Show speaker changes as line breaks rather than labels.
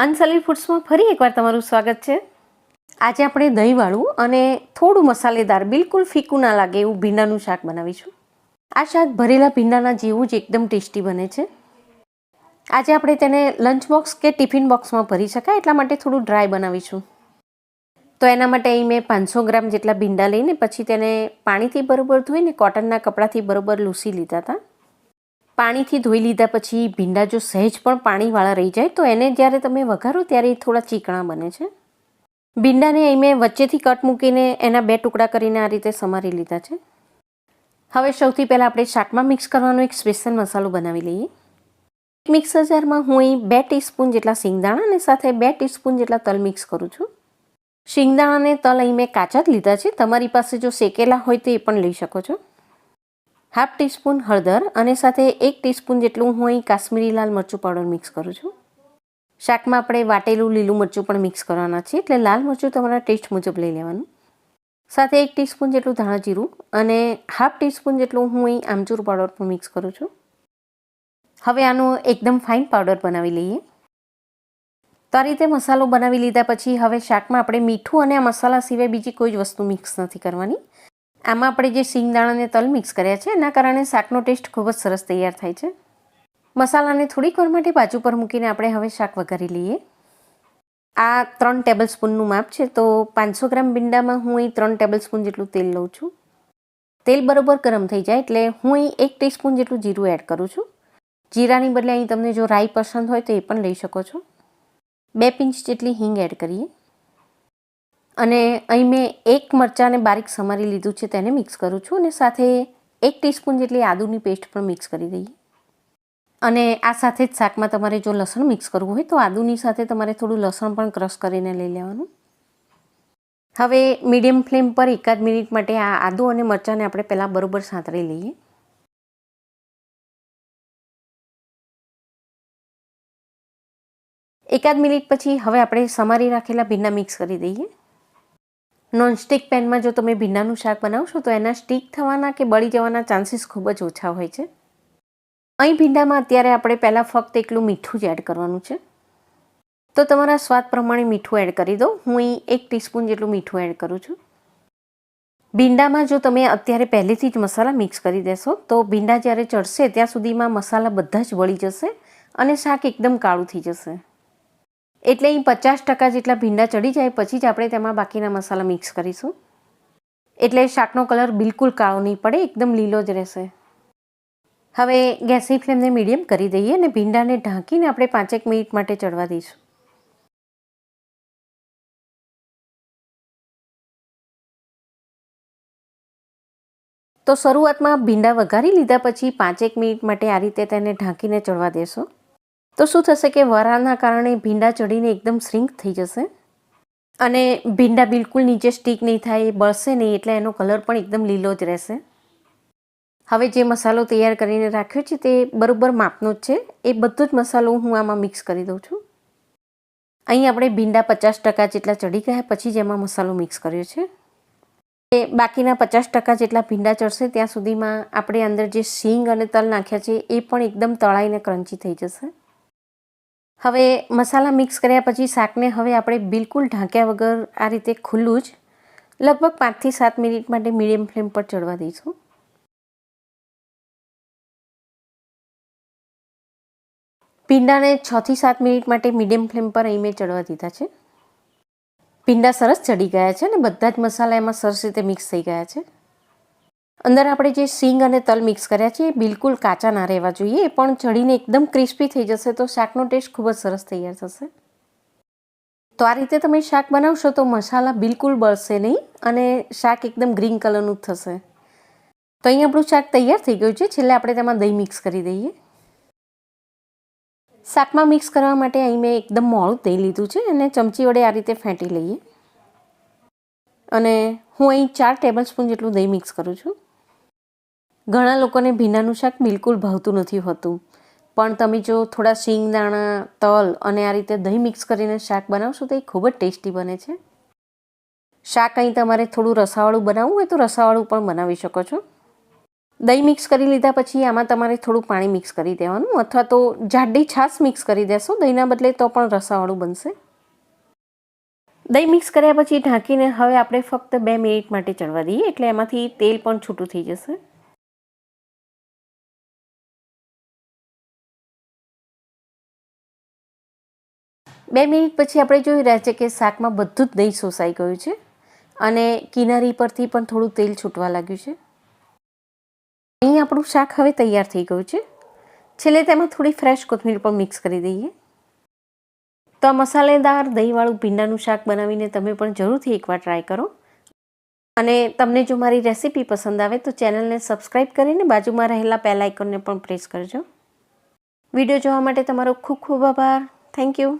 અનસલી ફૂડ્સમાં ફરી એકવાર તમારું સ્વાગત છે. આજે આપણે દહીંવાળું અને થોડું મસાલેદાર, બિલકુલ ફીકું ના લાગે એવું ભીંડાનું શાક બનાવીશું. આ શાક ભરેલા ભીંડાના જેવું જ એકદમ ટેસ્ટી બને છે. આજે આપણે તેને લંચ બોક્સ કે ટિફિન બોક્સમાં ભરી શકાય એટલા માટે થોડું ડ્રાય બનાવીશું. તો એના માટે અહીં મેં 500 ગ્રામ જેટલા ભીંડા લઈને પછી તેને પાણીથી બરોબર ધોઈને કોટનના કપડાથી બરોબર લૂસી લીધા હતા. પાણીથી ધોઈ લીધા પછી ભીંડા જો સહેજ પણ પાણીવાળા રહી જાય તો એને જ્યારે તમે વઘારો ત્યારે થોડા ચીકણા બને છે. ભીંડાને અહીં મેં વચ્ચેથી કટ મૂકીને એના 2 ટુકડા કરીને આ રીતે સમારી લીધા છે. હવે સૌથી પહેલાં આપણે શાકમાં મિક્સ કરવાનો એક સ્પેશિયલ મસાલો બનાવી લઈએ. મિક્સર જારમાં હું અહીં 2 ટીસ્પૂન જેટલા સિંગદાણા અને સાથે 2 ટીસ્પૂન જેટલા તલ મિક્સ કરું છું. સિંગદાણા અને તલ અહીં મેં કાચા જ લીધા છે. તમારી પાસે જો શેકેલા હોય તો એ પણ લઈ શકો છો. હાફ ટીસ્પૂન હળદર અને સાથે 1 ટીસ્પૂન જેટલું હું અહીં કાશ્મીરી લાલ મરચું પાવડર મિક્સ કરું છું. શાકમાં આપણે વાટેલું લીલું મરચું પણ મિક્સ કરવાના છે એટલે લાલ મરચું તમારા ટેસ્ટ મુજબ લઈ લેવાનું. સાથે 1 ટીસ્પૂન જેટલું ધાણા જીરું અને હાફ ટીસ્પૂન જેટલું હું અહીં આમચૂર પાવડર પણ મિક્સ કરું છું. હવે આનો એકદમ ફાઇન પાવડર બનાવી લઈએ. તો આ રીતે મસાલો બનાવી લીધા પછી હવે શાકમાં આપણે મીઠું અને આ મસાલા સિવાય બીજી કોઈ જ વસ્તુ મિક્સ નથી કરવાની. આમાં આપણે જે સિંગદાણા અને તલ મિક્સ કર્યા છે એના કારણે શાકનો ટેસ્ટ ખૂબ જ સરસ તૈયાર થાય છે. મસાલાને થોડીક વાર માટે બાજુ પર મૂકીને આપણે હવે શાક વઘારી લઈએ. આ 3 ટેબલ સ્પૂનનું માપ છે તો 500 ગ્રામ ભીંડામાં હું અહીં 3 ટેબલ સ્પૂન જેટલું તેલ લઉં છું. તેલ બરોબર ગરમ થઈ જાય એટલે હું અહીં 1 ટીસ્પૂન જેટલું જીરું એડ કરું છું. જીરાની બદલે અહીં તમને જો રાઈ પસંદ હોય તો એ પણ લઈ શકો છો. 2 પિંચ જેટલી હિંગ એડ કરીએ. અને અહીં મેં 1 મરચાંને બારીક સમારી લીધું છે તેને મિક્સ કરું છું અને સાથે 1 ટીસ્પૂન જેટલી આદુની પેસ્ટ પણ મિક્સ કરી દઈએ. અને આ સાથે જ શાકમાં તમારે જો લસણ મિક્સ કરવું હોય તો આદુની સાથે તમારે થોડું લસણ પણ ક્રશ કરીને લઈ લેવાનું. હવે મીડિયમ ફ્લેમ પર 1 મિનિટ માટે આ આદુ અને મરચાંને આપણે પહેલાં બરોબર સાંતળી લઈએ. એકાદ મિનિટ પછી હવે આપણે સમારી રાખેલા ભીંડા મિક્સ કરી દઈએ. નોનસ્ટિક પેનમાં જો તમે ભીંડાનું શાક બનાવશો તો એના સ્ટીક થવાના કે બળી જવાના ચાન્સીસ ખૂબ જ ઓછા હોય છે. અહીં ભીંડામાં અત્યારે આપણે પહેલાં ફક્ત એકલું મીઠું જ એડ કરવાનું છે. તો તમારા સ્વાદ પ્રમાણે મીઠું એડ કરી દો. હું અહીં 1 ટીસ્પૂન જેટલું મીઠું એડ કરું છું. ભીંડામાં જો તમે અત્યારે પહેલેથી જ મસાલા મિક્સ કરી દેશો તો ભીંડા જ્યારે ચડશે ત્યાં સુધીમાં મસાલા બધા જ વળી જશે અને શાક એકદમ કાળું થઈ જશે. એટલે અહીં 50% જેટલા ભીંડા ચડી જાય પછી જ આપણે તેમાં બાકીના મસાલા મિક્સ કરીશું. એટલે શાકનો કલર બિલકુલ કાળો નહીં પડે, એકદમ લીલો જ રહેશે. હવે ગેસની ફ્લેમને મીડિયમ કરી દઈએ અને ભીંડાને ઢાંકીને આપણે 5-1 મિનિટ માટે ચડવા દઈશું. તો શરૂઆતમાં ભીંડા વઘારી લીધા પછી 5-1 મિનિટ માટે આ રીતે તેને ઢાંકીને ચડવા દેશો. તો શું થશે કે વરાળના કારણે ભીંડા ચડીને એકદમ શ્રિંક થઈ જશે અને ભીંડા બિલકુલ નીચે સ્ટીક નહીં થાય, બળશે નહીં એટલે એનો કલર પણ એકદમ લીલો જ રહેશે. હવે જે મસાલો તૈયાર કરીને રાખ્યો છે તે બરોબર માપનો જ છે. એ બધો જ મસાલો હું આમાં મિક્સ કરી દઉં છું. અહીં આપણે ભીંડા 50% જેટલા ચડી ગયા પછી જ એમાં મસાલો મિક્સ કર્યો છે. એ બાકીના 50% જેટલા ભીંડા ચડશે ત્યાં સુધીમાં આપણે અંદર જે સિંગ અને તલ નાખ્યા છે એ પણ એકદમ તળાઈને ક્રન્ચી થઈ જશે. હવે મસાલા મિક્સ કર્યા પછી શાકને હવે આપણે બિલકુલ ઢાંક્યા વગર આ રીતે ખુલ્લું જ લગભગ 5 થી 7 મિનિટ માટે મીડિયમ ફ્લેમ પર ચડવા દઈશું. ભીંડાને 6 થી 7 મિનિટ માટે મીડિયમ ફ્લેમ પર અહીં મેં ચડવા દીધા છે. ભીંડા સરસ ચડી ગયા છે અને બધા જ મસાલા એમાં સરસ રીતે મિક્સ થઈ ગયા છે. અંદર આપણે જે સિંગ અને તલ મિક્સ કર્યા છે એ બિલકુલ કાચા ના રહેવા જોઈએ. એ પણ ચડીને એકદમ ક્રિસ્પી થઈ જશે તો શાકનો ટેસ્ટ ખૂબ જ સરસ તૈયાર થશે. તો આ રીતે તમે શાક બનાવશો તો મસાલા બિલકુલ બળશે નહીં અને શાક એકદમ ગ્રીન કલરનું થશે. તો અહીં આપણું શાક તૈયાર થઈ ગયું છે. છેલ્લે આપણે તેમાં દહીં મિક્સ કરી દઈએ. શાકમાં મિક્સ કરવા માટે અહીં મેં એકદમ મોળું દહીં લીધું છે અને ચમચી વડે આ રીતે ફેંટી લઈએ. અને હું અહીં 4 ટેબલ સ્પૂન જેટલું દહીં મિક્સ કરું છું. ઘણા લોકોને ભીંડાનું શાક બિલકુલ ભાવતું નથી હોતું, પણ તમે જો થોડા સિંગદાણા, તલ અને આ રીતે દહીં મિક્સ કરીને શાક બનાવશો તો એ ખૂબ જ ટેસ્ટી બને છે. શાક અહીં તમારે થોડું રસાવાળું બનાવવું હોય તો રસાવાળું પણ બનાવી શકો છો. દહીં મિક્સ કરી લીધા પછી આમાં તમારે થોડું પાણી મિક્સ કરી દેવાનું, અથવા તો જાડી છાશ મિક્સ કરી દેશો દહીંના બદલે તો પણ રસાવાળું બનશે. દહીં મિક્સ કર્યા પછી ઢાંકીને હવે આપણે ફક્ત 2 મિનિટ માટે ચડવા દઈએ, એટલે એમાંથી તેલ પણ છૂટું થઈ જશે. બે મિનિટ પછી આપણે જોઈ રહ્યા છીએ કે શાકમાં બધું જ દહીં શોષાઈ ગયું છે અને કિનારી પરથી પણ થોડું તેલ છૂટવા લાગ્યું છે. અહીં આપણું શાક હવે તૈયાર થઈ ગયું છે. છેલ્લે તેમાં થોડી ફ્રેશ કોથમીર પણ મિક્સ કરી દઈએ. તો આ મસાલેદાર દહીંવાળું ભીંડાનું શાક બનાવીને તમે પણ જરૂરથી એકવાર ટ્રાય કરો. અને તમને જો મારી રેસીપી પસંદ આવે તો ચેનલને સબસ્ક્રાઈબ કરીને બાજુમાં રહેલા બેલ આઇકોનને પણ પ્રેસ કરજો. વિડીયો જોવા માટે તમારો ખૂબ ખૂબ આભાર. Thank you.